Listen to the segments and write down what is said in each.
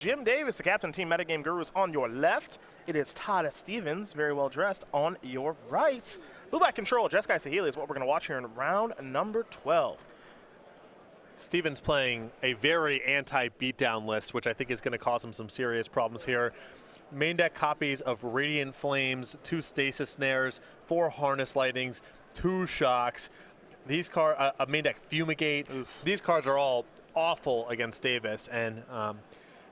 Jim Davis, the captain of Team Metagame Gurus, on your left. It is Todd Stevens, very well dressed, on your right. Blue-black control, Jeskai Saheeli is what we're going to watch here in round number 12. Stevens playing a very anti-beatdown list, which I think is going to cause him some serious problems here. Main deck copies of Radiant Flames, 2 Stasis Snares, 4 Harness Lightnings, 2 Shocks. These cards, a main deck Fumigate. Oof. These cards are all awful against Davis, and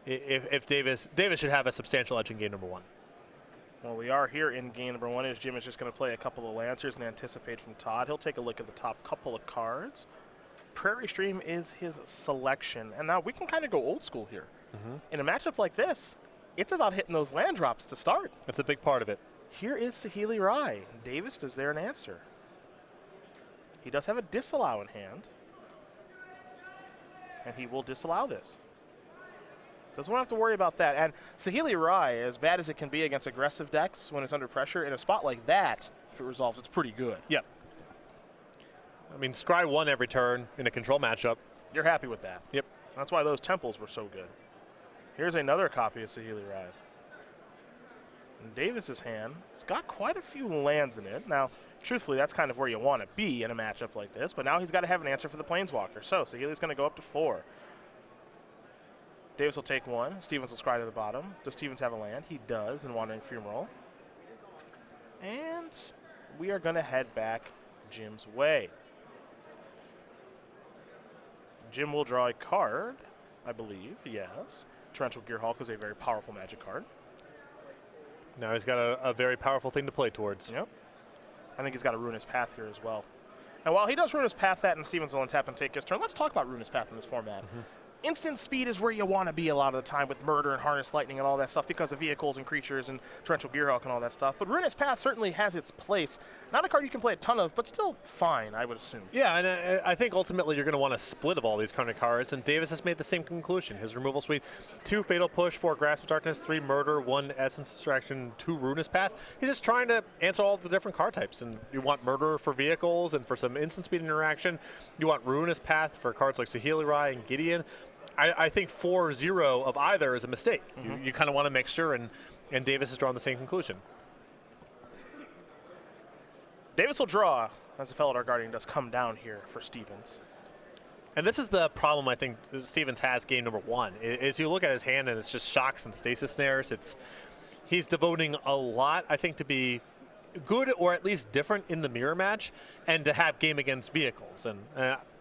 if Davis should have a substantial edge in game number 1. Well, we are here in game number 1 as Jim is just going to play a couple of Lancers and anticipate from Todd. He'll take a look at the top couple of cards. Prairie Stream is his selection, and now we can kind of go old school here. In a matchup like this, it's about hitting those land drops to start. That's a big part of it. Here is Saheeli Rai. Davis, is there an answer? He does have a disallow in hand, and he will disallow this. Doesn't have to worry about that. And Saheeli Rai, as bad as it can be against aggressive decks when it's under pressure, in a spot like that, if it resolves, it's pretty good. Yep. I mean, scry 1 every turn in a control matchup. You're happy with that. Yep. That's why those temples were so good. Here's another copy of Saheeli Rai. In Davis's hand, it's got quite a few lands in it. Now, truthfully, that's kind of where you want to be in a matchup like this, but now he's got to have an answer for the Planeswalker. So Saheeli's going to go up to 4. Davis will take 1. Stevens will scry to the bottom. Does Stevens have a land? He does in Wandering Fumarole. And we are going to head back Jim's way. Jim will draw a card, I believe, yes. Torrential Gearhulk is a very powerful Magic card. Now he's got a very powerful thing to play towards. Yep. I think he's got a Ruinous Path here as well. And while he does Ruinous Path that and Stevens will untap and take his turn, let's talk about Ruinous Path in this format. Instant speed is where you want to be a lot of the time with Murder and Harness Lightning and all that stuff because of vehicles and creatures and Torrential Gearhulk and all that stuff. But Ruinous Path certainly has its place. Not a card you can play a ton of, but still fine, I would assume. Yeah, and I think ultimately you're going to want a split of all these kind of cards, and Davis has made the same conclusion. His removal suite, 2 Fatal Push, 4 Grasp of Darkness, 3 Murder, 1 Essence Extraction, 2 Ruinous Path. He's just trying to answer all the different card types, and you want Murder for vehicles and for some instant speed interaction. You want Ruinous Path for cards like Saheeli Rai and Gideon. I think 4-0 of either is a mistake. You kind of want to make sure, and Davis has drawn the same conclusion. Davis will draw as the Felidar Guardian does come down here for Stevens. And this is the problem I think Stevens has game number 1. Is you look at his hand and it's just Shocks and Stasis Snares. He's devoting a lot, I think, to be good or at least different in the mirror match and to have game against vehicles. And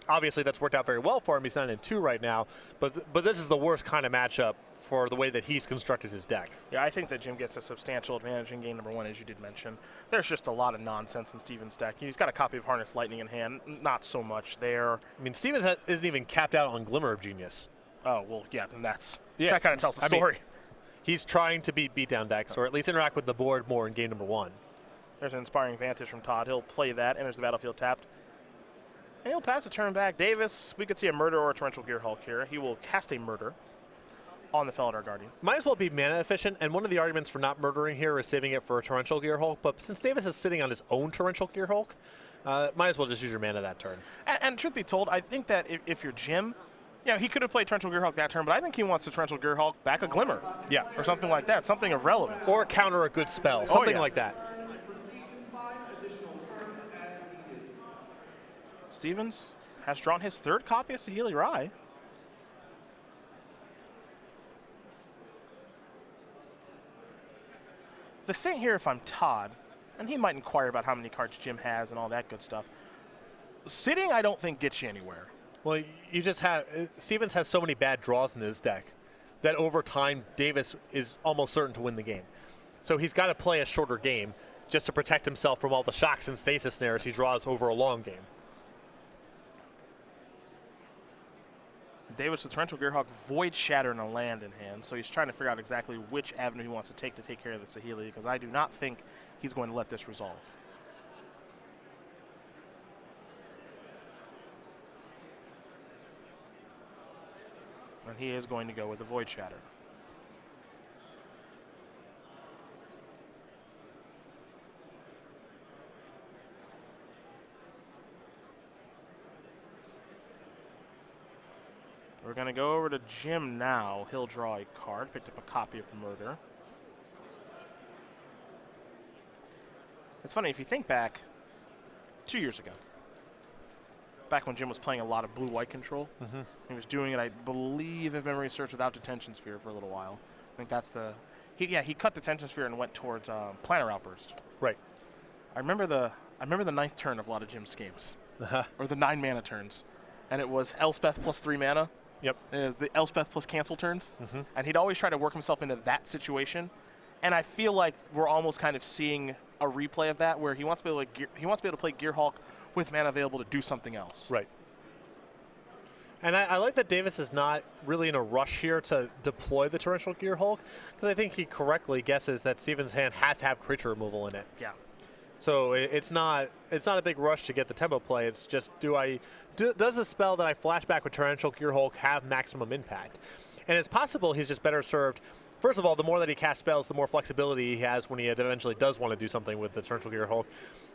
obviously that's worked out very well for him. He's 9-2 right now, but this is the worst kind of matchup for the way that he's constructed his deck. Yeah, I think that Jim gets a substantial advantage in game number 1, as you did mention. There's just a lot of nonsense in Stevens' deck. He's got a copy of Harness Lightning in hand, not so much there. I mean, Stevens isn't even capped out on Glimmer of Genius. Oh, well, yeah, and that kind of tells the story. Mean, he's trying to beat beatdown decks, or at least interact with the board more in game number 1. There's an Inspiring Vantage from Todd. He'll play that, enters the battlefield tapped. And he'll pass a turn back. Davis, we could see a Murder or a Torrential Gearhulk here. He will cast a Murder on the Felidar Guardian. Might as well be mana efficient, and one of the arguments for not murdering here is saving it for a Torrential Gearhulk, but since Davis is sitting on his own Torrential Gearhulk, might as well just use your mana that turn. And truth be told, I think that if you're Jim, he could have played Torrential Gearhulk that turn, but I think he wants the Torrential Gearhulk back a Glimmer. Yeah. Or something like that, something of relevance. Or counter a good spell, something like that. Stevens has drawn his 3rd copy of Saheeli Rai. The thing here, if I'm Todd, and he might inquire about how many cards Jim has and all that good stuff, sitting I don't think gets you anywhere. Well, you just have Stevens has so many bad draws in his deck that over time Davis is almost certain to win the game. So he's got to play a shorter game just to protect himself from all the Shocks and Stasis Snares he draws over a long game. Davis with Torrential Gearhulk, Void Shatter and a land in hand, so he's trying to figure out exactly which avenue he wants to take care of the Saheeli, because I do not think he's going to let this resolve. And he is going to go with the Void Shatter. We're going to go over to Jim now. He'll draw a card. Picked up a copy of Murder. It's funny, if you think back 2 years ago, back when Jim was playing a lot of blue-white control, he was doing it, I believe, if memory serves, without Detention Sphere for a little while. I think that's the... He cut Detention Sphere and went towards Planner Outburst. Right. I remember the 9th turn of a lot of Jim's games, or the 9 mana turns, and it was Elspeth plus 3 mana. Yep. The Elspeth plus cancel turns, and he'd always try to work himself into that situation, and I feel like we're almost kind of seeing a replay of that, where he wants to be able to play Gearhulk with mana available to do something else. Right. And I like that Davis is not really in a rush here to deploy the Torrential Gearhulk, because I think he correctly guesses that Steven's hand has to have creature removal in it. Yeah. So it's not a big rush to get the tempo play. It's just does the spell that I flashback with Torrential Gearhulk have maximum impact? And it's possible he's just better served. First of all, the more that he casts spells, the more flexibility he has when he eventually does want to do something with the Torrential Gearhulk.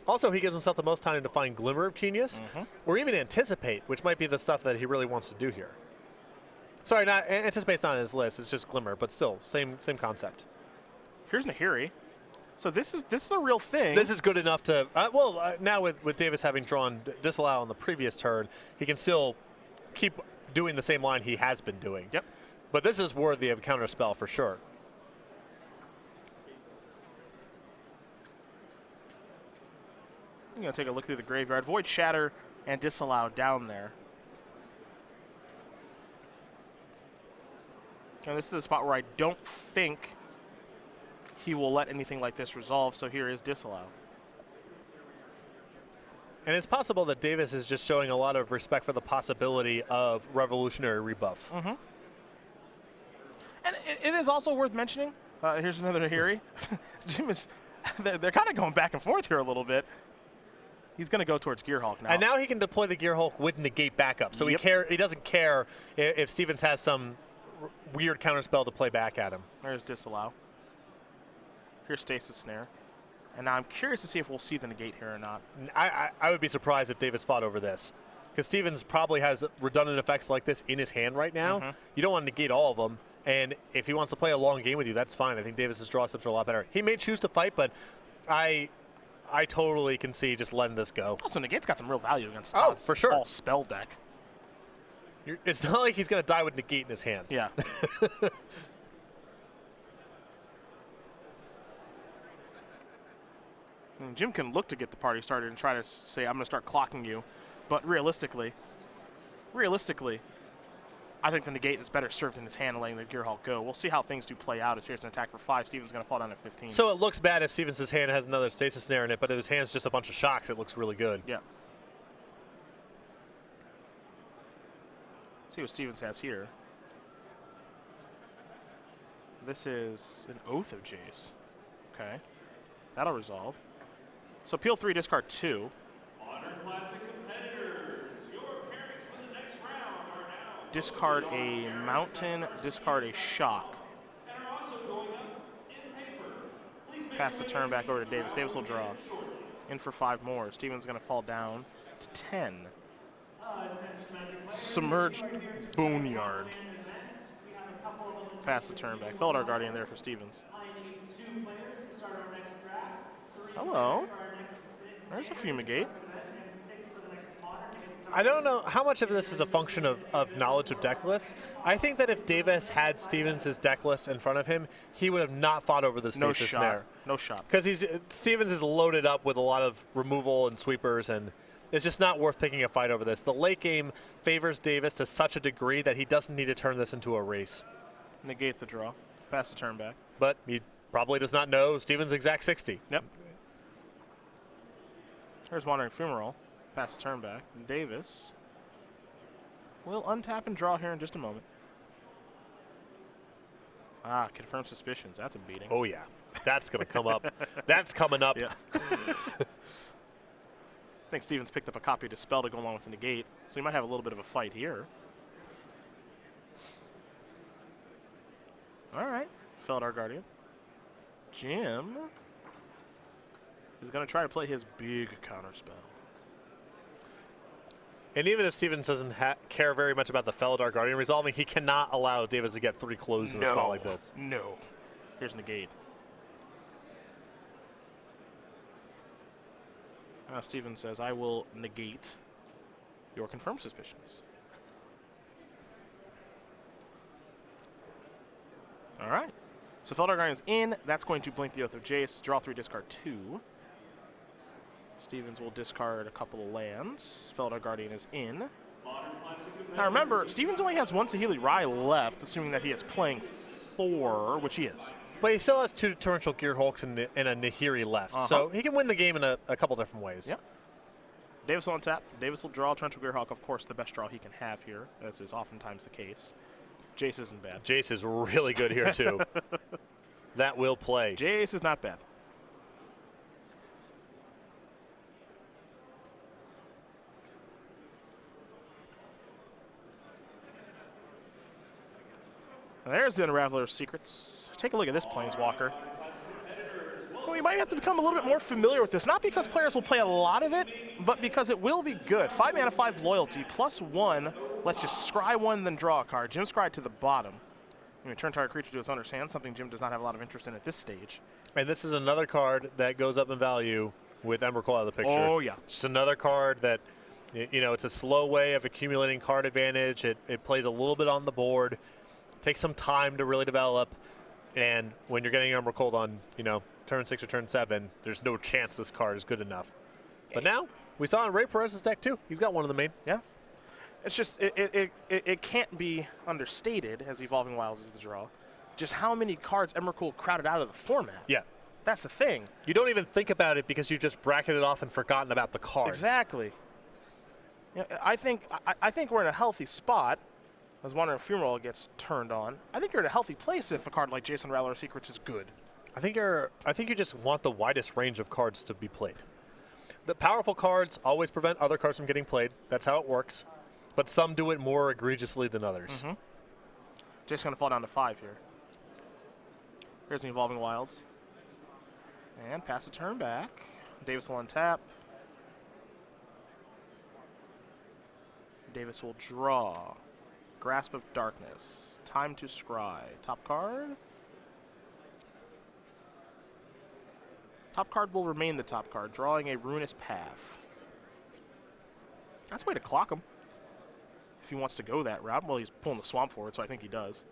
Also, he gives himself the most time to find Glimmer of Genius, or even Anticipate, which might be the stuff that he really wants to do here. Sorry, not Anticipate's not on his list. It's just Glimmer, but still, same concept. Here's Nahiri. So this is a real thing. This is good enough to now with Davis having drawn Disallow on the previous turn, he can still keep doing the same line he has been doing. Yep. But this is worthy of counterspell for sure. I'm going to take a look through the graveyard. Void Shatter and Disallow down there. And this is a spot where I don't think he will let anything like this resolve, so here is Disallow. And it's possible that Davis is just showing a lot of respect for the possibility of Revolutionary rebuff. And it is also worth mentioning, here's another Nahiri. Jim is, they're kind of going back and forth here a little bit. He's going to go towards Gearhulk now. And now he can deploy the Gearhulk with negate backup. So he doesn't care if Stevens has some weird counterspell to play back at him. There's Disallow. Here's Stasis Snare. And now I'm curious to see if we'll see the negate here or not. I would be surprised if Davis fought over this, because Stevens probably has redundant effects like this in his hand right now. You don't want to negate all of them. And if he wants to play a long game with you, that's fine. I think Davis's draw steps are a lot better. He may choose to fight, but I totally can see just letting this go. Also, negate's got some real value against Todd's for sure. all spell deck. It's not like he's going to die with negate in his hand. Yeah. And Jim can look to get the party started and try to say, I'm going to start clocking you. But realistically, I think the negate is better served in his hand and letting the Gearhulk go. We'll see how things do play out. As here's an attack for 5. Steven's going to fall down at 15. So it looks bad if Stevens' hand has another Stasis Snare in it, but if his hand's just a bunch of shocks, it looks really good. Yeah. Let's see what Stevens has here. This is an Oath of Jace. Okay. That'll resolve. So peel 3, discard 2. Modern Classic competitors, your pairings for the next round are now. Discard a mountain, discard a shock. And are also going up in paper. Please make Pass the turn back over to Davis. Davis will draw. In for 5 more. Steven's going to fall down to 10. Submerged Boneyard. Pass the turn back. Felidar Guardian there for Stevens. Hello. There's a Fumigate. I don't know how much of this is a function of knowledge of deck lists. I think that if Davis had Stevens' deck list in front of him, he would have not fought over the Stasis Snare. No shot. Because Stevens is loaded up with a lot of removal and sweepers, and it's just not worth picking a fight over this. The late game favors Davis to such a degree that he doesn't need to turn this into a race. Negate the draw. Pass the turn back. But he probably does not know Stevens' exact 60. Yep. There's Wandering Fumarole. Pass the turn back. Davis will untap and draw here in just a moment. Ah, confirm suspicions. That's a beating. Oh, yeah. That's going to come up. That's coming up. Yeah. I think Stevens picked up a copy of Dispel to go along with the negate, so he might have a little bit of a fight here. All right. Felidar Guardian. Jim is going to try to play his big counterspell. And even if Stevens doesn't care very much about the Felidar Guardian resolving, he cannot allow Davis to get 3 closes in a spot like this. No. Here's negate. Stevens says, I will negate your confirmed suspicions. All right. So Felidar Guardian's in. That's going to blink the Oath of Jace. Draw 3, discard 2. Stevens will discard a couple of lands. Felidar Guardian is in. Now remember, Stevens only has 1 Saheeli Rai left, assuming that he is playing 4, which he is. But he still has 2 Torrential Gearhulks and a Nahiri left. So he can win the game in a couple different ways. Yep. Davis will untap. Davis will draw Torrential Gearhulk, of course, the best draw he can have here, as is oftentimes the case. Jace isn't bad. Jace is really good here, too. That will play. Jace is not bad. There's the Unraveler of Secrets. Take a look at this Planeswalker. Well, you might have to become a little bit more familiar with this, not because players will play a lot of it, but because it will be good. 5 mana, 5 loyalty, +1 lets you scry 1, then draw a card. Jim scry to the bottom. You return target creature to its owner's hand, something Jim does not have a lot of interest in at this stage. And this is another card that goes up in value with Emrakul out of the picture. Oh, yeah. It's another card that, you know, it's a slow way of accumulating card advantage. It plays a little bit on the board. Takes some time to really develop. And when you're getting Emrakul on, you know, turn 6 or turn 7, there's no chance this card is good enough. But now, we saw in Ray Perez's deck, too. He's got one of the main. Yeah. It's just, it can't be understated, as Evolving Wilds is the draw, just how many cards Emrakul crowded out of the format. Yeah. That's the thing. You don't even think about it because you just bracketed off and forgotten about the cards. Exactly. Yeah, I think we're in a healthy spot as Wandering Fumarole gets turned on. I think you're in a healthy place if a card like Jason Rattler Secrets is good. I think you just want the widest range of cards to be played. The powerful cards always prevent other cards from getting played. That's how it works. But some do it more egregiously than others. Mm-hmm. Jason's going to fall down to 5 here. Here's the Evolving Wilds. And pass a turn back. Davis will untap. Davis will draw. Grasp of Darkness. Time to scry. Top card. Top card will remain the top card, drawing a Ruinous Path. That's a way to clock him. If he wants to go that route. Well, he's pulling the Swamp forward, so I think he does.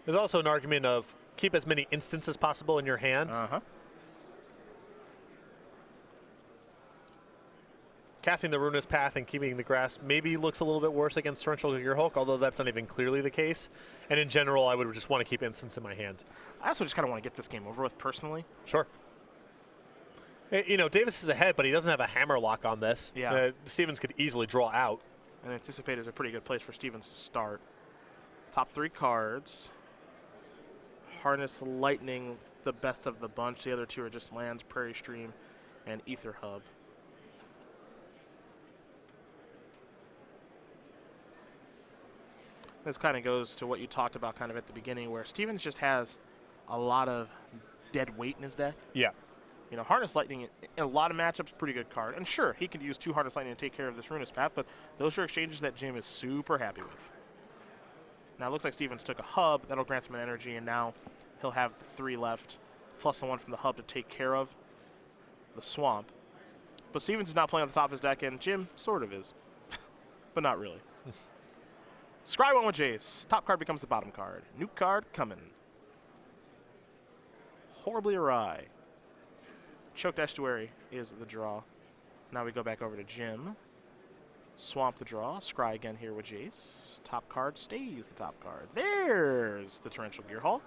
There's also an argument of keep as many instances as possible in your hand. Uh-huh. Casting the Ruinous Path and keeping the grass maybe looks a little bit worse against Torrential Gearhulk, although that's not even clearly the case. And in general, I would just want to keep instants in my hand. I also just kind of want to get this game over with personally. Sure. You know, Davis is ahead, but he doesn't have a Hammerlock on this. Yeah. Stevens could easily draw out. And Anticipate is a pretty good place for Stevens to start. Top 3 cards. Harness Lightning, the best of the bunch. The other 2 are just lands, Prairie Stream, and Ether Hub. This kind of goes to what you talked about kind of at the beginning, where Stevens just has a lot of dead weight in his deck. Yeah. You know, Harness Lightning, in a lot of matchups, pretty good card. And sure, he could use 2 Harness Lightning to take care of this Ruinous Path, but those are exchanges that Jim is super happy with. Now, it looks like Stevens took a hub. That'll grant him an energy, and now he'll have the 3 left, plus the 1 from the hub to take care of the Swamp. But Stevens is not playing on the top of his deck, and Jim sort of is, but not really. Scry 1 with Jace. Top card becomes the bottom card. New card coming. Horribly Awry. Choked Estuary is the draw. Now we go back over to Jim. Swamp the draw. Scry again here with Jace. Top card stays the top card. There's the Torrential Gearhulk.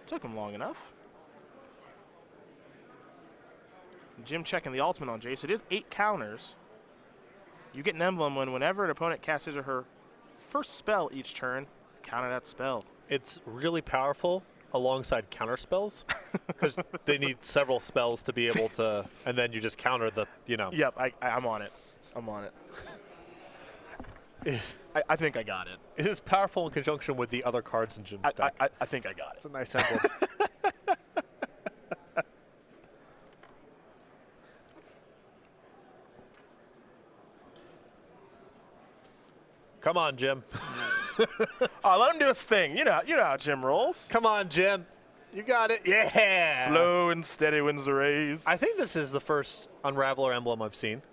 Took him long enough. Jim checking the ultimate on Jace. It is 8 counters. You get an emblem whenever an opponent casts his or her first spell each turn, counter that spell. It's really powerful alongside counter spells because they need several spells to be able to, and then you just counter the, you know. Yep, I'm on it. I'm on it. I think I got it. It is powerful in conjunction with the other cards in Jim's deck. I think I got it. It's a nice emblem. Come on, Jim. Oh, let him do his thing. You know how Jim rolls. Come on, Jim. You got it. Yeah. Slow and steady wins the race. I think this is the first Unraveler emblem I've seen.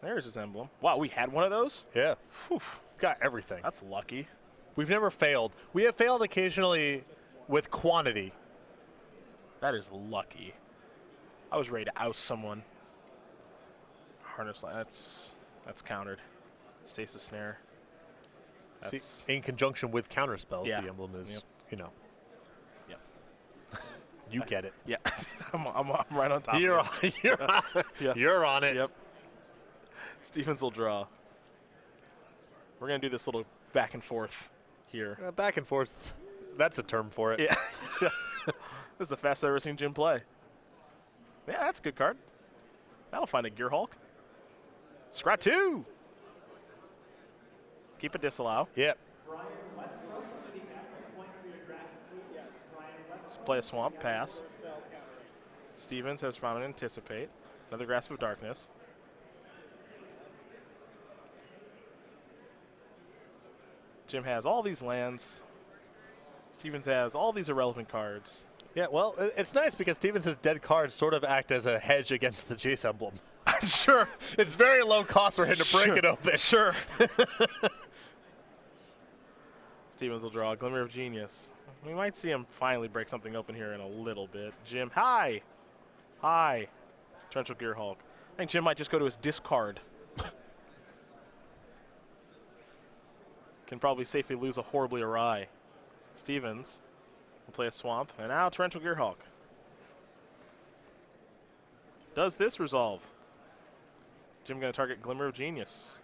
There's his emblem. Wow, we had one of those? Yeah. Whew. Got everything. That's lucky. We've never failed. We have failed occasionally with quantity. That is lucky. I was ready to oust someone. Harness line. That's countered. Stasis snare. See, That's in conjunction with counter spells, Yeah. the emblem is, Yep. you know, Yep. you get it. Yeah. I'm right on top. You're of on, you're on, Yeah. you're on it. Yep. Stevens will draw. We're gonna do this little back and forth here. Back and forth. That's a term for it. Yeah. This is the fastest I've ever seen Jim play. Yeah, that's a good card. That'll find a Gear Hulk. Scrat 2. Keep a disallow. Yep. Let's play a swamp, pass. Stevens has found an anticipate. Another Grasp of Darkness. Jim has all these lands. Stevens has all these irrelevant cards. Yeah, well, it's nice because Stevens' dead cards sort of act as a hedge against the Jace emblem. Sure. It's very low cost for him to break Sure. it open. Sure. Stevens will draw a Glimmer of Genius. We might see him finally break something open here in a little bit. Jim, hi. Hi. Torrential Gear Hulk. I think Jim might just go to his discard. Can probably safely lose a horribly awry. Stevens will play a swamp, and now Torrential Gear Hulk. Does this resolve? Jim going to target Glimmer of Genius.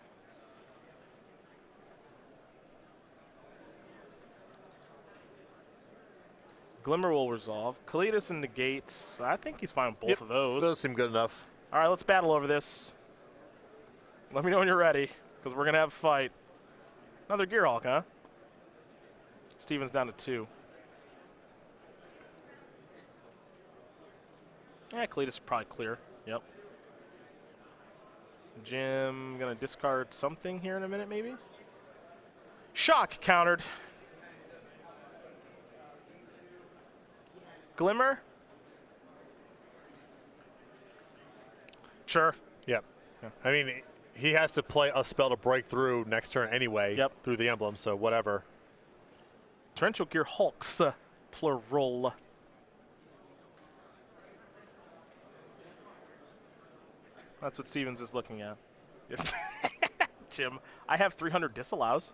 Glimmer will resolve. Kalidas and negates. I think he's fine with both Yep, of those. Those seem good enough. All right, let's battle over this. Let me know when you're ready, because we're going to have a fight. Another Gear Hulk, huh? Stevens down to 2. Yeah, Kalidas probably clear. Yep. Jim going to discard something here in a minute, maybe? Shock countered. Glimmer? Sure. Yep. Yeah. I mean, he has to play a spell to break through next turn anyway. Yep. Through the emblem, so whatever. Torrential Gear Hulks, plural. That's what Stevens is looking at. Jim, I have 300 disallows.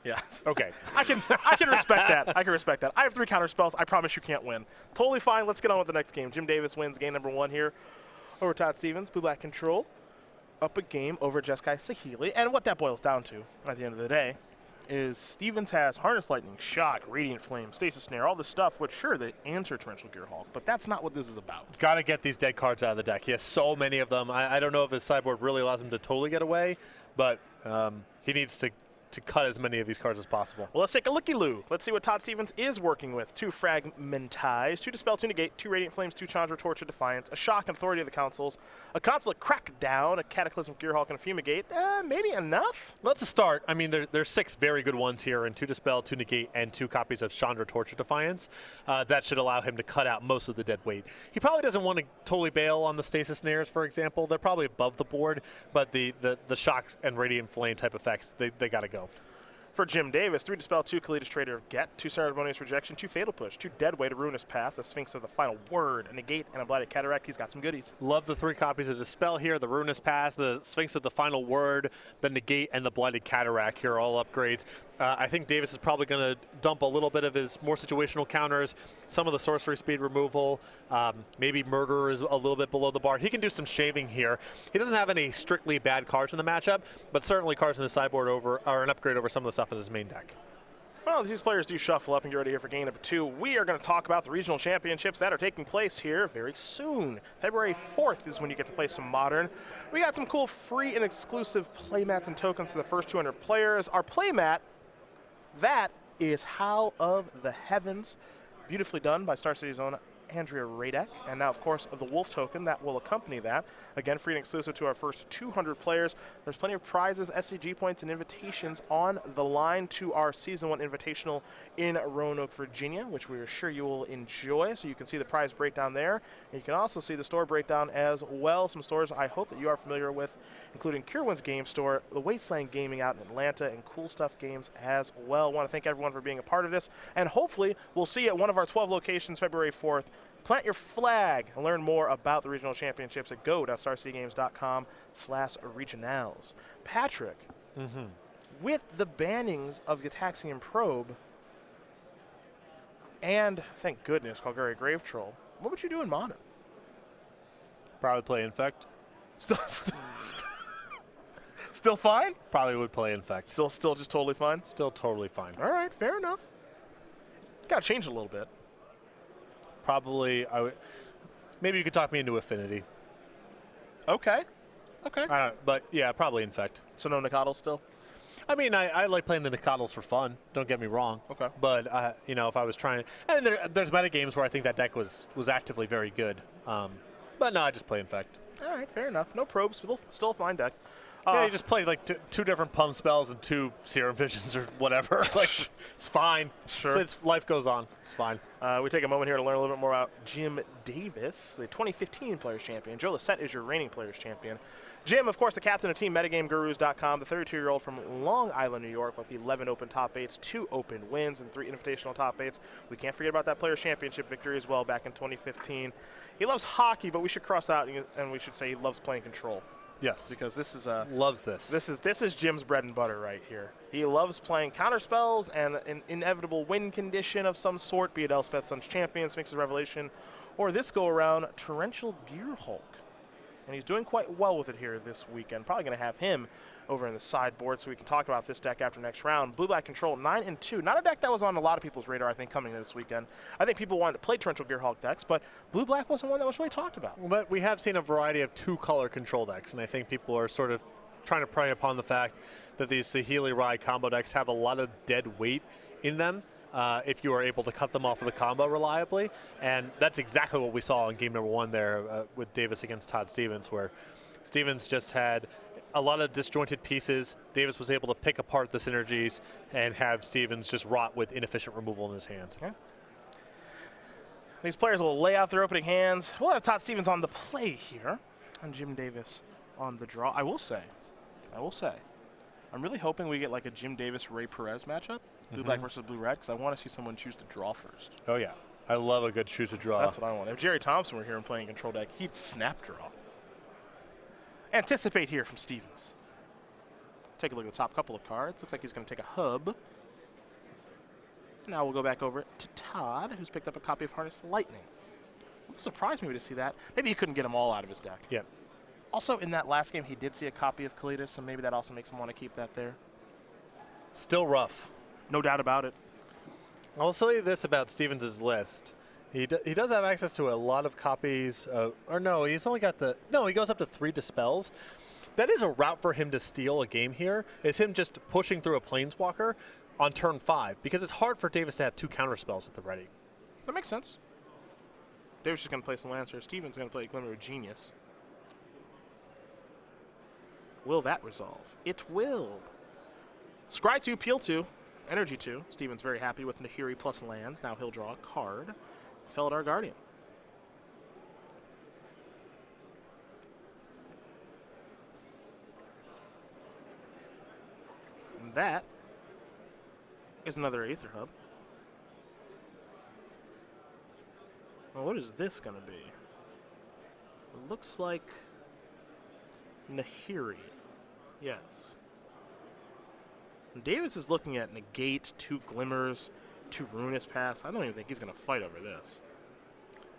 Yeah. Okay. I can respect that. I can respect that. I have 3 counter spells. I promise you can't win. Totally fine. Let's get on with the next game. Jim Davis wins game number 1 here over Todd Stevens. Blue Black Control up a game over Jeskai Saheeli. And what that boils down to at the end of the day is Stevens has Harness Lightning, Shock, Radiant Flame, Stasis Snare, all this stuff, which sure, they answer Torrential Gear Hulk, but that's not what this is about. Got to get these dead cards out of the deck. He has so many of them. I don't know if his sideboard really allows him to totally get away, but he needs to cut as many of these cards as possible. Well, let's take a looky-loo. Let's see what Todd Stevens is working with. 2 Fragmentize, 2 Dispel, 2 Negate, 2 Radiant Flames, 2 Chandra, Torch of Defiance, a Shock and Authority of the Councils, a Consulate Crackdown, a Cataclysm Gearhulk, and a Fumigate. Maybe enough? Well, that's a start. I mean, there's 6 very good ones here, and 2 Dispel, 2 Negate, and 2 copies of Chandra, Torch of Defiance. That should allow him to cut out most of the dead weight. He probably doesn't want to totally bail on the Stasis Snares, for example. They're probably above the board, but the Shock and Radiant Flame type effects, they got to go. For Jim Davis, 3 Dispel, 2 Kalidas Trader of Get, 2 Ceremonious Rejection, 2 Fatal Push, 2 Deadweight, a Ruinous Path, a Sphinx of the Final Word, a Negate, and a Blighted Cataract. He's got some goodies. Love the 3 copies of Dispel here, the Ruinous Pass, the Sphinx of the Final Word, the Negate, and the Blighted Cataract here, all upgrades. I think Davis is probably going to dump a little bit of his more situational counters, some of the sorcery speed removal, maybe Murder is a little bit below the bar. He can do some shaving here. He doesn't have any strictly bad cards in the matchup, but certainly cards in his sideboard are an upgrade over some of the stuff in his main deck. Well, these players do shuffle up and get ready here for game number 2. We are going to talk about the regional championships that are taking place here very soon. February 4th is when you get to play some Modern. We got some cool free and exclusive playmats and tokens for the first 200 players. Our playmat, that is Howl of the Heavens, beautifully done by Star City's own Andrea Radek. And now, of course, the Wolf token that will accompany that. Again, free and exclusive to our first 200 players. There's plenty of prizes, SCG points, and invitations on the line to our Season 1 Invitational in Roanoke, Virginia, which we are sure you will enjoy. So you can see the prize breakdown there. And you can also see the store breakdown as well. Some stores I hope that you are familiar with, including Kierwin's Game Store, the Wasteland Gaming out in Atlanta, and Cool Stuff Games as well. I want to thank everyone for being a part of this. And hopefully, we'll see you at one of our 12 locations February 4th. Plant your flag and learn more about the regional championships at go.starcitygames.com/regionals. Patrick, with the bannings of Gitaxian Probe and, thank goodness, Calgary Grave Troll, what would you do in Modern? Probably play Infect. Still fine? Probably would play Infect. Still just totally fine? Still totally fine. All right, fair enough. Got to change it a little bit. Probably, maybe you could talk me into Affinity. Okay. But yeah, probably Infect. So no Nicodle still? I mean, I like playing the Nicodles for fun. Don't get me wrong. Okay. But you know, if I was trying, and there's meta games where I think that deck was actively very good. But no, I just play Infect. All right, fair enough. No probes, still a fine deck. Yeah, you just play like two different pump spells and 2 Serum Visions or whatever. Like, it's fine. Sure. Life goes on. It's fine. We take a moment here to learn a little bit more about Jim Davis, the 2015 Players Champion. Joe Lissette is your reigning Players Champion. Jim, of course, the captain of Team MetaGameGurus.com, the 32-year-old from Long Island, New York, with 11 open top 8s, 2 open wins, and 3 invitational top 8s. We can't forget about that Players Championship victory as well back in 2015. He loves hockey, but we should cross out and we should say he loves playing Control. Yes. Because this is Loves this. This is Jim's bread and butter right here. He loves playing counter spells and an inevitable win condition of some sort, be it Elspeth Sun's Champion, Sphinx's Revelation, or this go around Torrential Gearhulk. And he's doing quite well with it here this weekend. Probably going to have him over in the sideboard so we can talk about this deck after next round. Blue-Black Control 9-2. Not a deck that was on a lot of people's radar, I think, coming into this weekend. I think people wanted to play Torrential Gearhulk decks, but Blue-Black wasn't one that was really talked about. But we have seen a variety of 2-color control decks, and I think people are sort of trying to prey upon the fact that these Saheeli Rai combo decks have a lot of dead weight in them. If you are able to cut them off of the combo reliably. And that's exactly what we saw in game number 1 there with Davis against Todd Stevens, where Stevens just had a lot of disjointed pieces. Davis was able to pick apart the synergies and have Stevens just rot with inefficient removal in his hand. Yeah. These players will lay out their opening hands. We'll have Todd Stevens on the play here, and Jim Davis on the draw. I will say, I'm really hoping we get like a Jim Davis-Ray Perez matchup. Blue-Black versus Blue-Red, because I want to see someone choose to draw first. Oh, yeah. I love a good choose to draw. That's what I want. If Jerry Thompson were here and playing control deck, he'd snap draw. Anticipate here from Stevens. Take a look at the top couple of cards. Looks like he's going to take a hub. Now we'll go back over to Todd, who's picked up a copy of Harness Lightning. It surprised me to see that. Maybe he couldn't get them all out of his deck. Yeah. Also, in that last game, he did see a copy of Kalidas, so maybe that also makes him want to keep that there. Still rough. No doubt about it. I'll say this about Stevens' list. He does have access to a lot of copies. He's only got he goes up to 3 Dispels. That is a route for him to steal a game here. Is him just pushing through a Planeswalker on turn 5, because it's hard for Davis to have 2 counterspells at the ready. That makes sense. Davis is going to play some Lancer. Stevens going to play Glimmer of Genius. Will that resolve? It will. Scry 2, Peel 2. Energy 2. Stevens very happy with Nahiri plus land. Now he'll draw a card. Felidar Guardian. And that is another Aether Hub. Well, what is this going to be? It looks like Nahiri. Yes. Davis is looking at Negate, 2 Glimmers, 2 Ruinous Pass. I don't even think he's going to fight over this.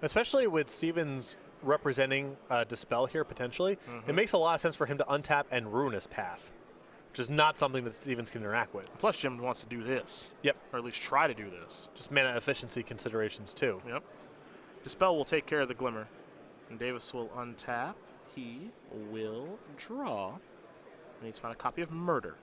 Especially with Stevens representing Dispel here, potentially. It makes a lot of sense for him to untap and Ruinous Path. which is not something that Stevens can interact with. Plus, Jim wants to do this. Yep. Or at least try to do this. Just mana efficiency considerations, too. Yep. Dispel will take care of the Glimmer. And Davis will untap. He will draw. And he's found a copy of Murder.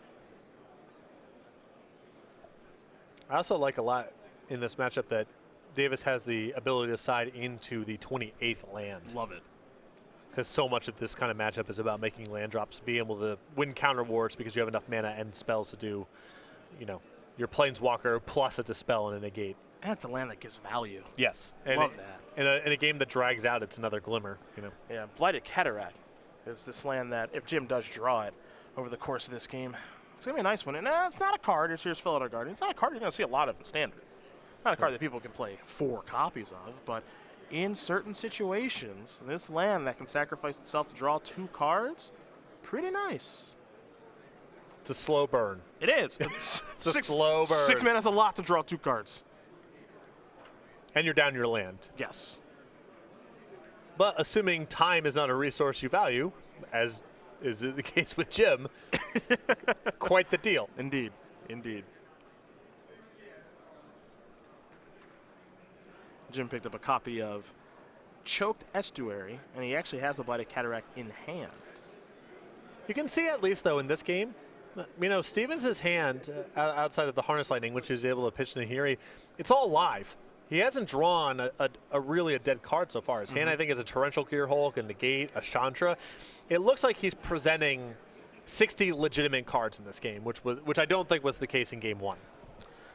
I also like a lot in this matchup that Davis has the ability to side into the 28th land. Love it. Because so much of this kind of matchup is about making land drops, being able to win counter wards because you have enough mana and spells to do, your Planeswalker plus a Dispel and a Negate. And it's a land that gives value. Yes. Love that. In a game that drags out, it's another Glimmer, Yeah, Blighted Cataract is this land that if Jim does draw it over the course of this game, it's going to be a nice one. And it's not a card. It's here's Felidar Guardian. It's not a card you're going to see a lot of in Standard. Not a card that people can play 4 copies of, but in certain situations, this land that can sacrifice itself to draw 2 cards, pretty nice. It's a slow burn. It is. It's a slow burn. 6 mana is a lot to draw 2 cards. And you're down your land. Yes. But assuming time is not a resource you value, as is the case with Jim, quite the deal. Indeed. Indeed. Jim picked up a copy of Choked Estuary, and he actually has the Blighted Cataract in hand. You can see at least, though, in this game, Stevens' hand, outside of the Harness Lightning, which is able to pitch Nahiri, it's all live. He hasn't drawn a dead card so far. His hand, I think, is a Torrential Gearhulk, a Negate, a Chandra. It looks like he's presenting 60 legitimate cards in this game, which I don't think was the case in Game 1.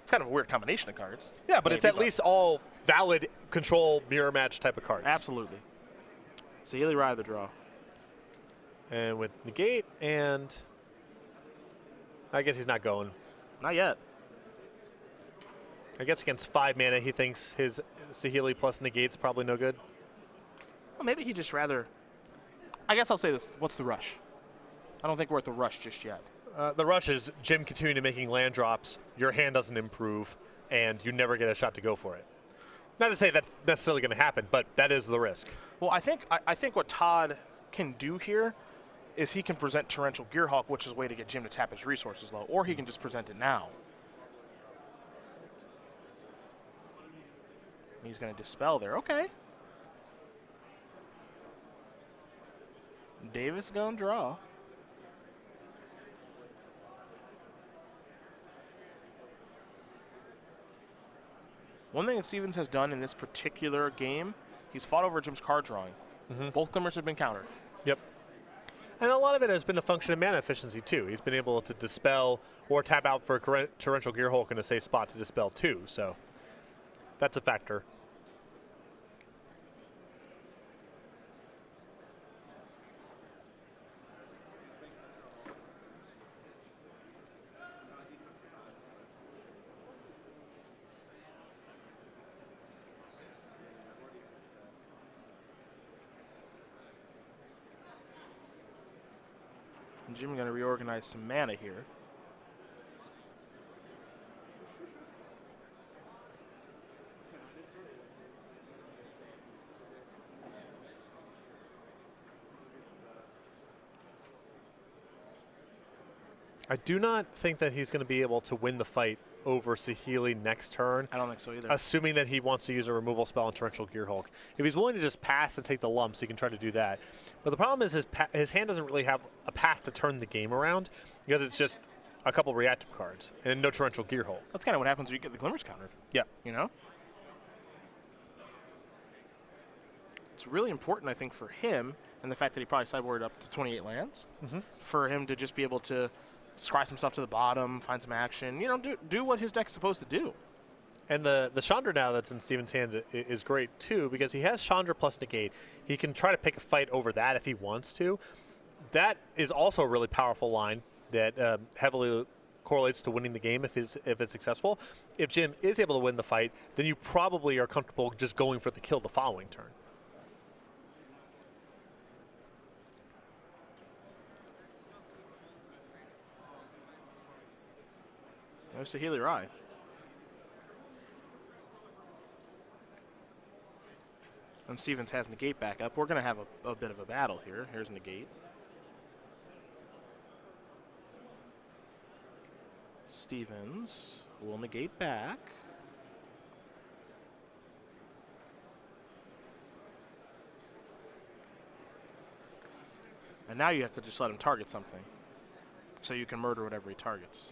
It's kind of a weird combination of cards. Yeah, but it's at least all valid control mirror match type of cards. Absolutely. So Saheeli Rai the draw. And with Negate, and I guess he's not going. Not yet. I guess against 5 mana, he thinks his Saheeli plus Negate's probably no good. Well, maybe he just rather. I guess I'll say this. What's the rush? I don't think we're at the rush just yet. The rush is Jim continuing to making land drops, your hand doesn't improve, and you never get a shot to go for it. Not to say that's necessarily going to happen, but that is the risk. Well, I think what Todd can do here is he can present Torrential Gearhulk, which is a way to get Jim to tap his resources low, or he can just present it now. He's going to Dispel there. Okay. Davis going to draw. One thing that Stevens has done in this particular game, he's fought over Jim's card drawing. Both Glimmers have been countered. Yep. And a lot of it has been a function of mana efficiency, too. He's been able to Dispel or tap out for a Torrential Gearhulk in a safe spot to Dispel, too. So that's a factor. Jim going to reorganize some mana here. I do not think that he's going to be able to win the fight over Saheeli next turn. I don't think so either. Assuming that he wants to use a removal spell on Torrential Gearhulk. If he's willing to just pass and take the lumps, he can try to do that. But the problem is his hand doesn't really have a path to turn the game around because it's just a couple reactive cards and no Torrential Gearhulk. That's kind of what happens when you get the Glimmers countered. Yeah. You know? It's really important, I think, for him, and the fact that he probably sideboarded up to 28 lands, for him to just be able to scry some stuff to the bottom, find some action, do what his deck's supposed to do. And the Chandra now that's in Steven's hands is great, too, because he has Chandra plus Negate. He can try to pick a fight over that if he wants to. That is also a really powerful line that heavily correlates to winning the game if it's successful. If Jim is able to win the fight, then you probably are comfortable just going for the kill the following turn. There's Saheeli Rai. And Stevens has Negate back up. We're going to have a bit of a battle here. Here's Negate. Stevens will negate back. And now you have to just let him target something. So you can murder whatever he targets.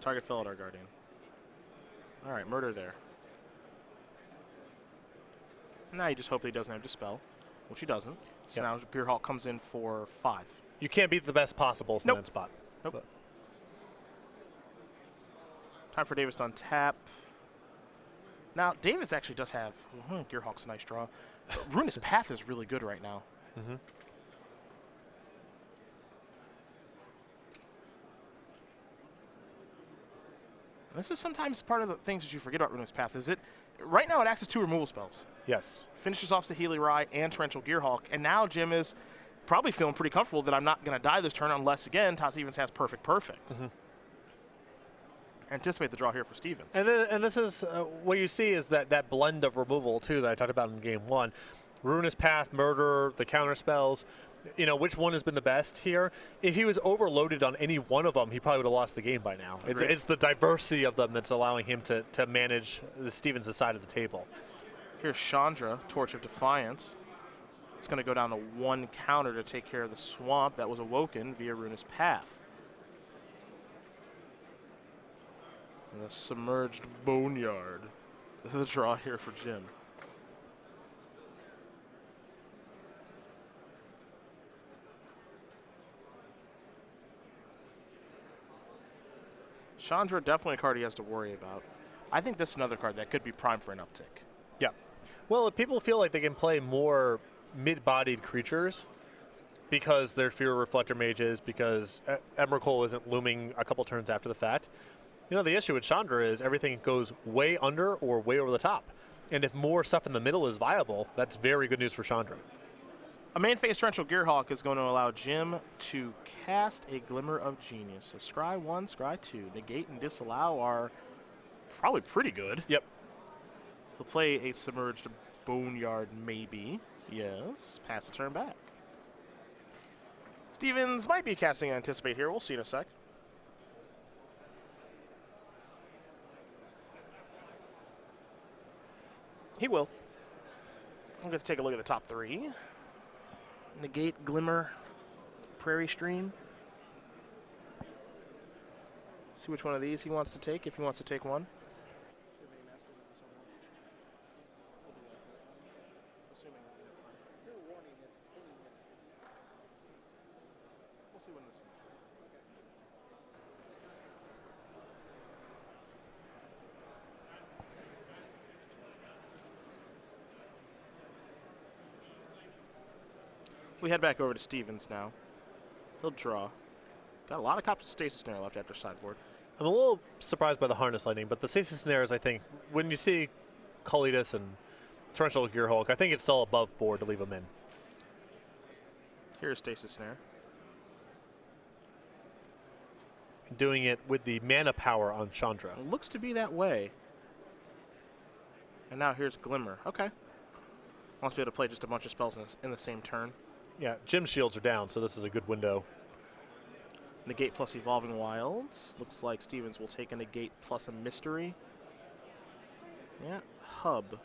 Target Felidar Guardian. Alright, murder there. Now you just hope that he doesn't have Dispel, which he doesn't. So now Gearhulk comes in for 5. You can't beat the best possibles in Nope. that spot. Nope. Time for Davis to untap. Now, Davis actually does have... Gearhulk's a nice draw. Ruinous Path is really good right now. Mm-hmm. This is sometimes part of the things that you forget about Ruinous Path. Is it right now it acts as 2 removal spells. Yes. Finishes off Saheeli Rai and Torrential Gearhulk, and now Jim is probably feeling pretty comfortable that I'm not going to die this turn unless, again, Todd Stevens has perfect. Anticipate the draw here for Stevens. And this is what you see is that blend of removal too that I talked about in game 1. Ruinous Path, Murder, the counter spells. You know, which one has been the best here? If he was overloaded on any one of them, he probably would have lost the game by now. It's the diversity of them that's allowing him to manage the Stevens' side of the table. Here's Chandra, Torch of Defiance. It's going to go down to 1 counter to take care of the swamp that was awoken via Ruinous Path. And the Submerged Boneyard. This is the draw here for Jim. Chandra, definitely a card he has to worry about. I think this is another card that could be primed for an uptick. Yeah. Well, if people feel like they can play more mid-bodied creatures because they're fewer reflector mages, because Emrakul isn't looming a couple turns after the fact. You know, the issue with Chandra is everything goes way under or way over the top. And if more stuff in the middle is viable, that's very good news for Chandra. A main phase Torrential Gearhulk is going to allow Jim to cast a Glimmer of Genius. So scry 1, scry 2. Negate and disallow are probably pretty good. Yep. He'll play a Submerged Boneyard, maybe. Yes. Pass the turn back. Stevens might be casting Anticipate here. We'll see in a sec. He will. I'm going to take a look at the top 3. Negate, Glimmer, Prairie Stream. See which one of these he wants to take, if he wants to take one. We'll see when this one. We head back over to Stevens now. He'll draw. Got a lot of copies of Stasis Snare left after sideboard. I'm a little surprised by the Harness Lightning, but the Stasis Snares, I think, when you see Kalidas and Torrential Gearhulk, I think it's still above board to leave them in. Here's Stasis Snare. Doing it with the mana power on Chandra. It looks to be that way. And now here's Glimmer. Okay. Wants to be able to play just a bunch of spells in the same turn. Yeah, Jim's shields are down, so this is a good window. Negate plus Evolving Wilds. Looks like Stevens will take a Negate plus a Mystery. Yeah, Hub.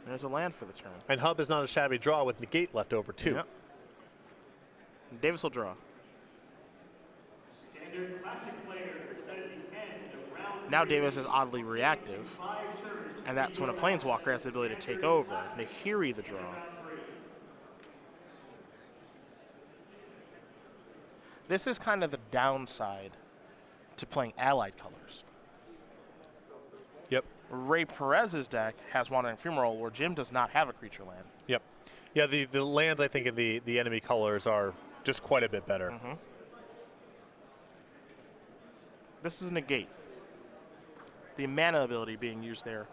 There's a land for the turn. And Hub is not a shabby draw with Negate left over, too. Yep. And Davis will draw. Standard classic player presented in round Now Davis is oddly reactive, and that's when a Planeswalker has the ability to take over. Nahiri the draw. This is kind of the downside to playing allied colors. Yep. Ray Perez's deck has Wandering Fumarole, where Jim does not have a creature land. Yep. Yeah, the lands, I think, in the enemy colors are just quite a bit better. Mm-hmm. This is Negate. The mana ability being used there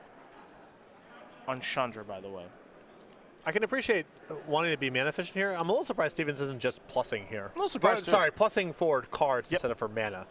on Chandra, by the way. I can appreciate wanting to be mana efficient here. I'm a little surprised Stevens isn't just plussing here. A little surprised, too. Sorry, plussing for cards Yep. instead of for mana.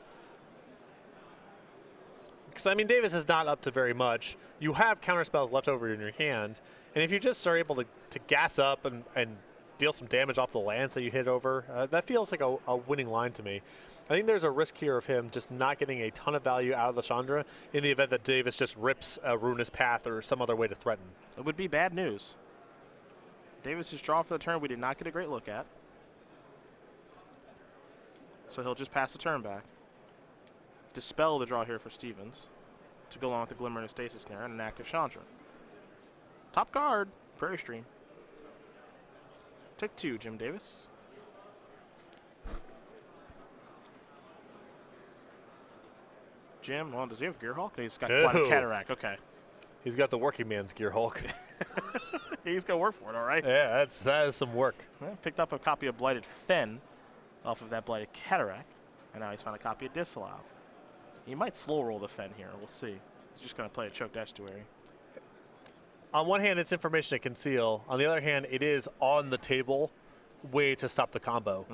Because, I mean, Davis is not up to very much. You have counterspells left over in your hand, and if you just are able to gas up and deal some damage off the lands that you hit over, that feels like a winning line to me. I think there's a risk here of him just not getting a ton of value out of the Chandra in the event that Davis just rips a Ruinous Path or some other way to threaten. It would be bad news. Davis is drawn for the turn we did not get a great look at. So he'll just pass the turn back. Dispel the draw here for Stevens to go along with the Glimmer and a Stasis Snare and an active Chandra. Top card, Prairie Stream. Take 2, Jim Davis. Jim, well, does he have Gearhulk? He's got Blighted Cataract, okay. He's got the working man's Gearhulk. He's going to work for it, all right. Yeah, that is some work. Well, picked up a copy of Blighted Fen off of that Blighted Cataract, and now he's found a copy of Disallow. He might slow roll the Fen here, we'll see. He's just going to play a Choked Estuary. On one hand, it's information to conceal. On the other hand, it is on the table way to stop the combo.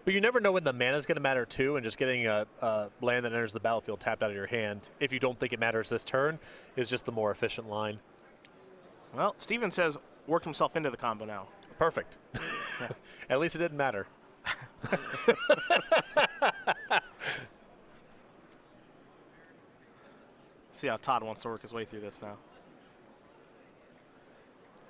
But you never know when the mana is going to matter too, and just getting a land that enters the battlefield tapped out of your hand, if you don't think it matters this turn, is just the more efficient line. Well, Stevens has worked himself into the combo now. Perfect. At least it didn't matter. See how Todd wants to work his way through this now.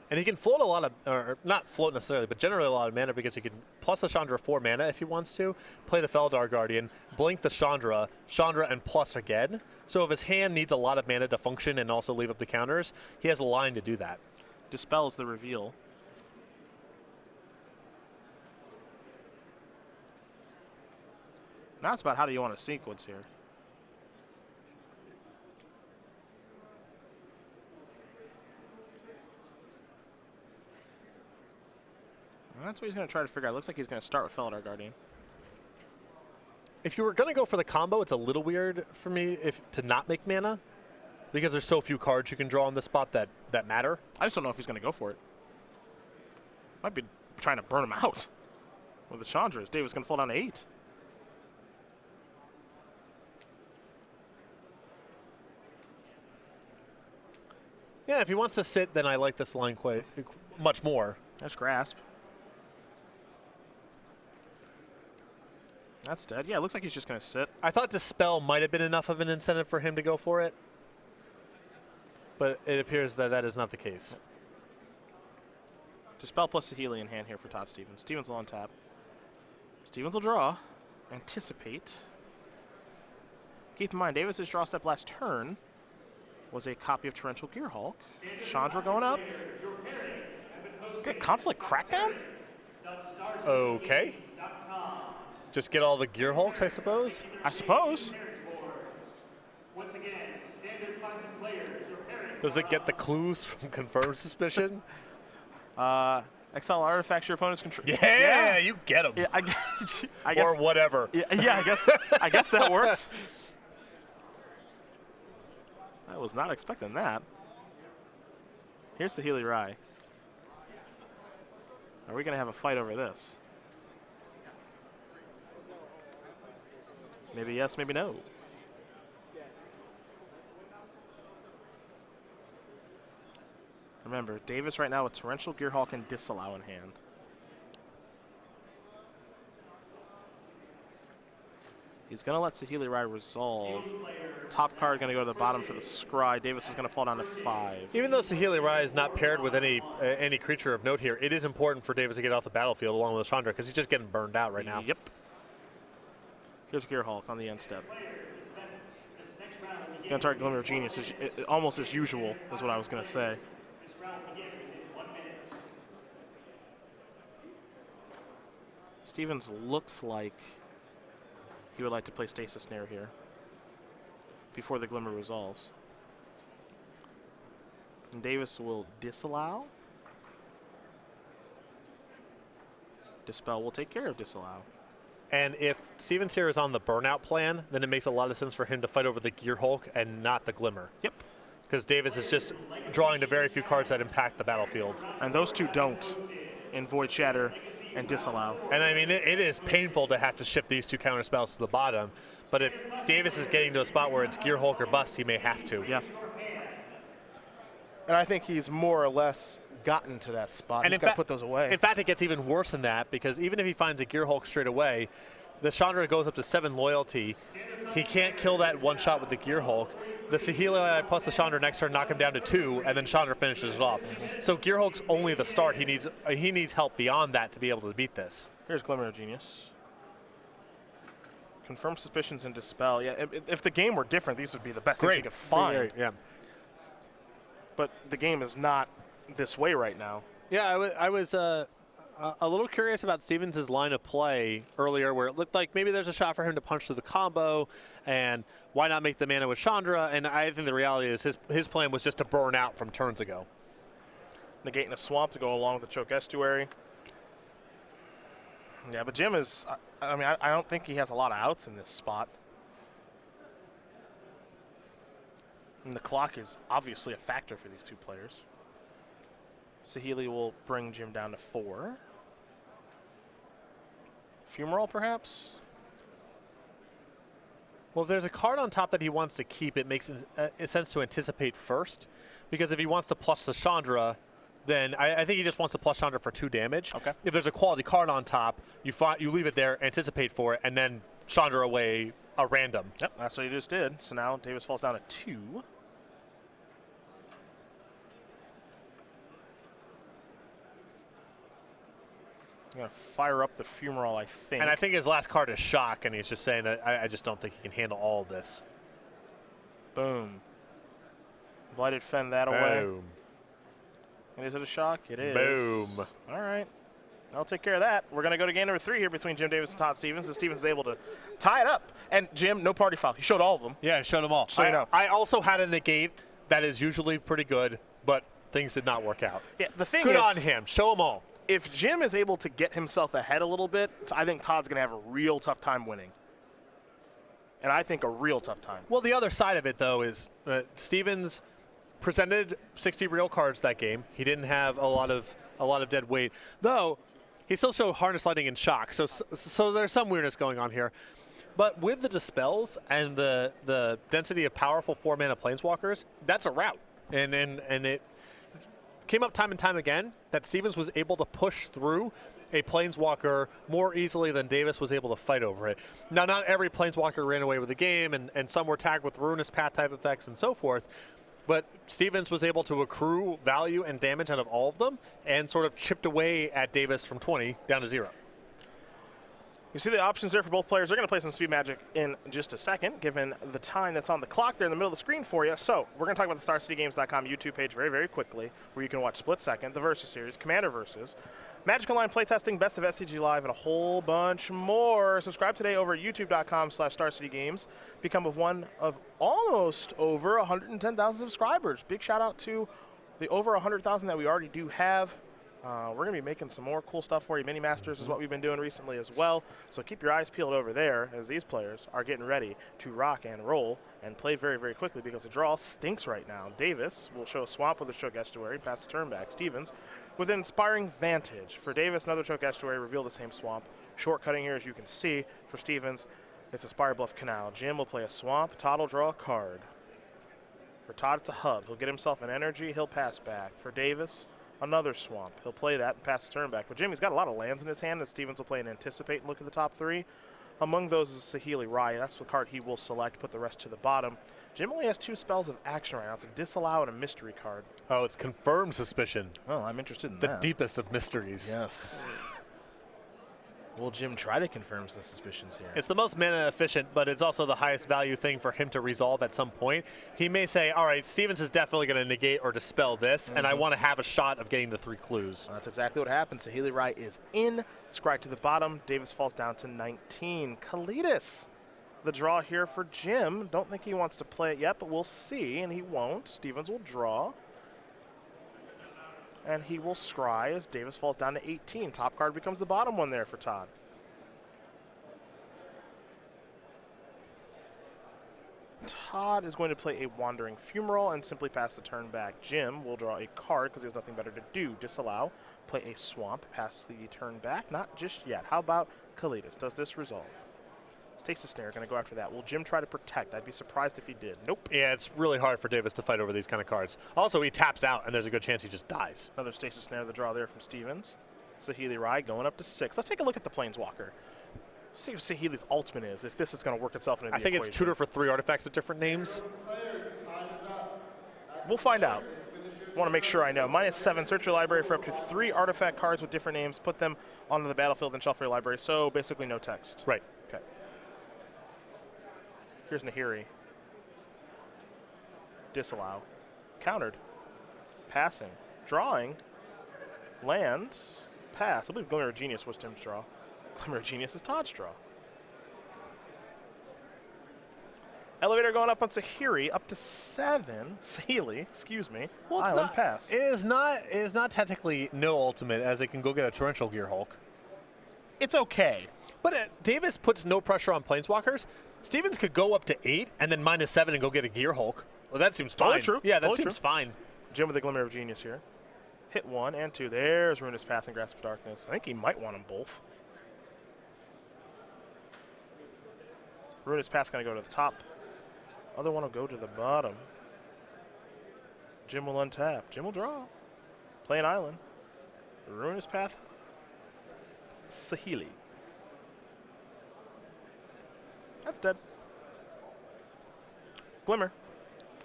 And he can float a lot of, or not float necessarily, but generally a lot of mana because he can plus the Chandra 4 mana if he wants to, play the Feldar Guardian, blink the Chandra, and plus again. So if his hand needs a lot of mana to function and also leave up the counters, he has a line to do that. Dispels the reveal. Now it's about how do you want to sequence here. And that's what he's going to try to figure out. Looks like he's going to start with Feldar Guardian. If you were going to go for the combo, it's a little weird for me to not make mana because there's so few cards you can draw on the spot that matter. I just don't know if he's going to go for it. Might be trying to burn him out with the Chandras. Davis going to fall down to 8. Yeah, if he wants to sit, then I like this line quite much more. There's Grasp. That's dead. Yeah, it looks like he's just going to sit. I thought Dispel might have been enough of an incentive for him to go for it, but it appears that that is not the case. Dispel plus Saheeli in hand here for Todd Stevens. Stevens will untap. Stevens will draw. Anticipate. Keep in mind, Davis's draw step last turn was a copy of Torrential Gearhulk. Chandra going up. Good Consulate Crackdown? Okay. Just get all the Gearhulks, I suppose? I suppose. Does it get the clues from Confirmed Suspicion? Exile artifacts your opponent's control. Yeah, you get them. Yeah, I guess. Or whatever. Yeah, I guess that works. I was not expecting that. Here's Saheeli Rai. Are we going to have a fight over this? Maybe yes, maybe no. Remember, Davis right now with Torrential Gearhulk and Disallow in hand. He's going to let Saheeli Rai resolve. Top card going to go to the bottom for the Scry. Davis is going to fall down to 5. Even though Saheeli Rai is not paired with any creature of note here, it is important for Davis to get off the battlefield along with Chandra because he's just getting burned out right now. Yep. Here's Gearhulk on the end step. Going to target Glimmer of Genius, almost as usual, is what I was going to say. Stevens looks like he would like to play Stasis Snare here before the Glimmer resolves. And Davis will Disallow. Dispel will take care of Disallow. And if Stevens here is on the burnout plan, then it makes a lot of sense for him to fight over the Gearhulk and not the Glimmer. Yep. Because Davis is just drawing to very few cards that impact the battlefield. And those two don't in Void Shatter and Disallow. And I mean, it is painful to have to ship these two counter spells to the bottom, but if Davis is getting to a spot where it's Gearhulk or bust, he may have to. Yeah. And I think he's more or less gotten to that spot. And He's in got to fact- put those away. In fact, it gets even worse than that because even if he finds a Gear Hulk straight away, the Chandra goes up to 7 loyalty. He can't kill that one shot with the Gear Hulk. The Saheeli plus the Chandra next turn knock him down to 2, and then Chandra finishes it off. So Gear Hulk's only the start. He needs help beyond that to be able to beat this. Here's Glimmer of Genius. Confirm suspicions and dispel. Yeah, if the game were different, these would be the best things you could find. Yeah. But the game is not this way right now. Yeah, I was a little curious about Stevens' line of play earlier where it looked like maybe there's a shot for him to punch through the combo, and why not make the mana with Chandra? And I think the reality is his plan was just to burn out from turns ago. Negating a swamp to go along with the Choke Estuary. Yeah, but Jim is, I mean, I don't think he has a lot of outs in this spot. And the clock is obviously a factor for these two players. Saheeli will bring Jim down to 4. Fumarole, perhaps? Well, if there's a card on top that he wants to keep, it makes sense to anticipate first. Because if he wants to plus the Chandra, then I think he just wants to plus Chandra for 2 damage. Okay. If there's a quality card on top, you leave it there, anticipate for it, and then Chandra away a random. Yep, that's what he just did. So now Davis falls down to 2. I'm going to fire up the Fumarole, I think. And I think his last card is Shock, and he's just saying that I just don't think he can handle all of this. Boom. Blighted fend that away. Boom. And is it a shock? It is. Boom. All right. I'll take care of that. We're going to go to game number 3 here between Jim Davis and Todd Stevens. And Stevens is able to tie it up. And Jim, no party foul. He showed all of them. Yeah, I showed them all. So you know. I also had a negate that is usually pretty good, but things did not work out. Yeah, the thing Good is, on him. Show them all. if Jim is able to get himself ahead a little bit, I think Todd's going to have a real tough time winning. And I think a real tough time. Well, the other side of it, though, is Stevens presented 60 real cards that game. He didn't have a lot of dead weight, though. He still showed Harness Lightning and Shock, so there's some weirdness going on here. But with the Dispels and the density of powerful 4-mana Planeswalkers, that's a route, and it came up time and time again that Stevens was able to push through a Planeswalker more easily than Davis was able to fight over it. Now, not every Planeswalker ran away with the game, and some were tagged with Ruinous Path type effects and so forth, but Stevens was able to accrue value and damage out of all of them and sort of chipped away at Davis from 20 down to 0. You see the options there for both players. They're going to play some Speed Magic in just a second, given the time that's on the clock there in the middle of the screen for you. So we're going to talk about the StarCityGames.com YouTube page very, very quickly, where you can watch Split Second, the Versus Series, Commander Versus, Magic Online playtesting, Best of SCG Live, and a whole bunch more. Subscribe today over at youtube.com/StarCityGames. Become one of almost over 110,000 subscribers. Big shout out to the over 100,000 that we already do have. We're going to be making some more cool stuff for you. Mini Masters is what we've been doing recently as well. So keep your eyes peeled over there as these players are getting ready to rock and roll and play very, very quickly because the draw stinks right now. Davis will show a swamp with a Choke Estuary, pass the turn back. Stevens with an Inspiring Vantage. For Davis, another Choke Estuary, reveal the same swamp. Shortcutting here, as you can see. For Stevens, it's a Spire Bluff Canal. Jim will play a swamp. Todd will draw a card. For Todd, it's a hub. He'll get himself an energy. He'll pass back. For Davis, another swamp. He'll play that and pass the turn back. But Jimmy's got a lot of lands in his hand, and Stevens will play an Anticipate and look at the top 3. Among those is Saheeli Raya. That's the card he will select, put the rest to the bottom. Jim only has 2 spells of action right now. It's a Disallow and a Mystery card. Oh, it's Confirmed Suspicion. Well, I'm interested in The that. deepest of mysteries. Yes. Will Jim try to confirm the suspicions here? It's the most mana efficient, but it's also the highest value thing for him to resolve at some point. He may say, all right, Stevens is definitely going to negate or dispel this, and I want to have a shot of getting the 3 clues. That's exactly what happened. Saheeli Raya is in. Scry to the bottom. Davis falls down to 19. Kalidas, the draw here for Jim. Don't think he wants to play it yet, but we'll see, and he won't. Stevens will draw. And he will scry as Davis falls down to 18. Top card becomes the bottom one there for Todd. Todd is going to play a Wandering Fumarole and simply pass the turn back. Jim will draw a card because he has nothing better to do. Disallow, play a Swamp, pass the turn back. Not just yet. How about Kalidas? Does this resolve? Stasis Snare going to go after that. Will Jim try to protect? I'd be surprised if he did. Nope. Yeah, it's really hard for Davis to fight over these kind of cards. Also, he taps out, and there's a good chance he just dies. Another Stasis Snare, the draw there from Stevens. Saheeli Rai going up to 6. Let's take a look at the Planeswalker. See what Saheeli's ultimate is, if this is going to work itself into the I think equation. it's tutor for 3 artifacts with different names. We'll find out. Want to make sure I know. -7, search your library for up to 3 artifact cards with different names. Put them onto the battlefield and shuffle your library. So basically no text. Right. Okay. Here's Nahiri. Disallow. Countered. Passing. Drawing. Lands. Pass. I believe Glimmer of Genius was Tim's draw. Glimmer of Genius is Todd's draw. Elevator going up on Saheeli, up to 7. Saheeli, excuse me. Well, it's Island not, pass. It is not technically no ultimate, as it can go get a Torrential Gear Hulk. It's okay. But Davis puts no pressure on Planeswalkers. Stevens could go up to 8 and then -7 and go get a Gear Hulk. Well, that seems fine. Totally true. Yeah, that Totally seems true. fine. Jim with the Glimmer of Genius here. Hit 1 and 2. There's Ruinous Path and Grasp of Darkness. I think he might want them both. Ruinous Path going to go to the top. Other one will go to the bottom. Jim will untap. Jim will draw. Play an island. Ruinous Path. Saheeli. That's dead. Glimmer.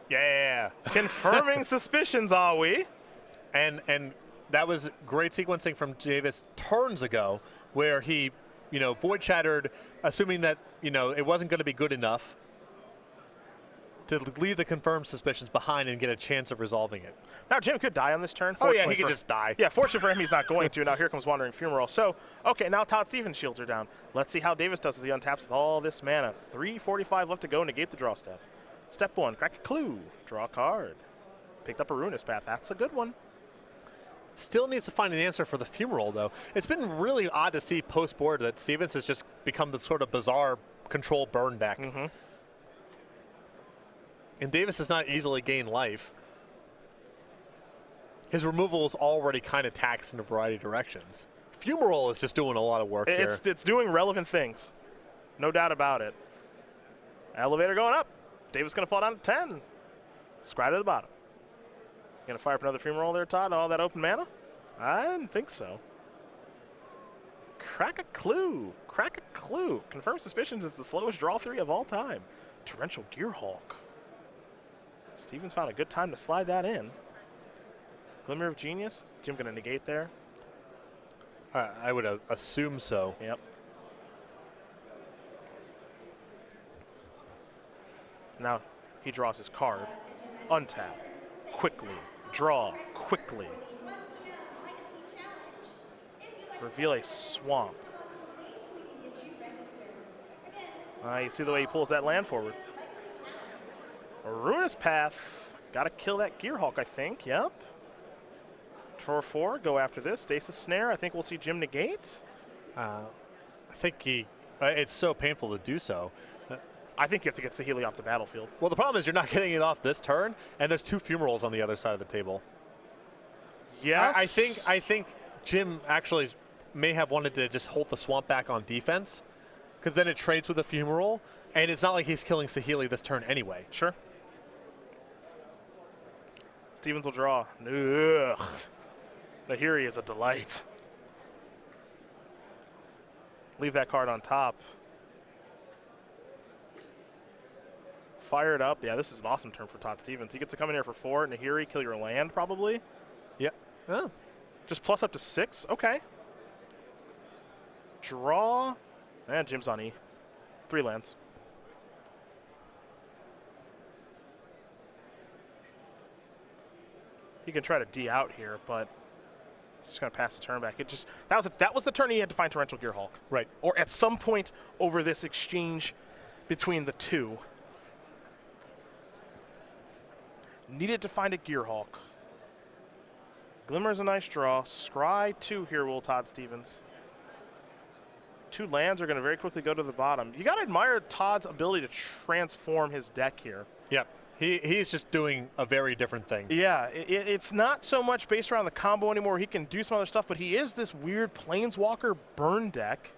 Yeah. Confirming suspicions, are we? And that was great sequencing from Davis turns ago, where he, void shattered, assuming that, it wasn't going to be good enough to leave the confirmed suspicions behind and get a chance of resolving it. Now, Jim could die on this turn. Oh, yeah, Fortunately he could for- just die. Yeah, fortunately for him, he's not going to. Now, here comes Wandering Fumarole. So, okay, now Todd Stevens' shields are down. Let's see how Davis does as he untaps with all this mana. 3:45 left to go, negate the draw step. Step 1, crack a clue. Draw a card. Picked up a Ruinous Path. That's a good one. Still needs to find an answer for the Fumarole, though. It's been really odd to see post-board that Stevens has just become this sort of bizarre control burn deck. Mm-hmm. And Davis does not easily gain life. His removal is already kind of taxed in a variety of directions. Fumarole is just doing a lot of work here. It's doing relevant things. No doubt about it. Elevator going up. Davis going to fall down to 10. Scry to the bottom. Going to fire up another Fumarole there, Todd, all that open mana? I didn't think so. Crack a clue. Crack a clue. Confirmed Suspicions is the slowest draw 3 of all time. Torrential Gearhulk. Stevens found a good time to slide that in. Glimmer of Genius. Jim going to negate there. I would assume so. Yep. Now he draws his card. Untap. Quickly. Draw. Quickly. Reveal a swamp. You see the way he pulls that land forward. A Ruinous Path. Got to kill that Gearhulk, I think. Yep. 4/4. Go after this. Stasis Snare. I think we'll see Jim negate. I think it's so painful to do so. I think you have to get Saheeli off the battlefield. Well, the problem is you're not getting it off this turn, and there's 2 Fumaroles on the other side of the table. Yes. I think Jim actually may have wanted to just hold the swamp back on defense, because then it trades with a Fumarole, and it's not like he's killing Saheeli this turn anyway. Sure. Stevens will draw. Ugh. Nahiri is a delight. Leave that card on top. Fire it up. Yeah, this is an awesome turn for Todd Stevens. He gets to come in here for 4. Nahiri, kill your land probably. Yep. Oh. Just plus up to 6. Okay. Draw. And Jim's on E. 3 lands. He can try to D out here, but just gonna pass the turn back. That was the turn he had to find Torrential Gearhulk. Right. Or at some point over this exchange between the two. Needed to find a Gearhulk. Glimmer's a nice draw. Scry 2 here, will Todd Stevens. 2 lands are going to very quickly go to the bottom. You got to admire Todd's ability to transform his deck here. Yep. He's just doing a very different thing. Yeah, it's not so much based around the combo anymore. He can do some other stuff, but he is this weird Planeswalker burn deck.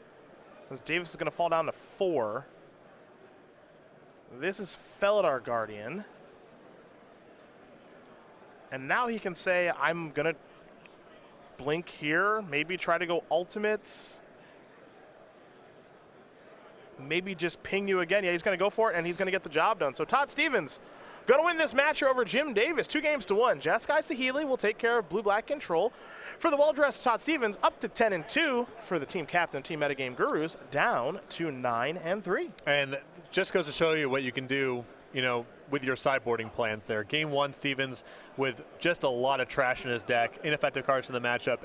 As Davis is going to fall down to 4. This is Felidar Guardian. And now he can say, I'm going to blink here, maybe try to go ultimate. Maybe just ping you again. Yeah, he's going to go for it, and he's going to get the job done. So Todd Stevens going to win this match over Jim Davis, 2-1. Jeskai Sahili will take care of blue-black control. For the well-dressed Todd Stevens, up to 10-2. For the team captain, Team Metagame Gurus, down to 9-3. And just goes to show you what you can do, you know, with your sideboarding plans there. Game 1, Stevens with just a lot of trash in his deck, ineffective cards in the matchup.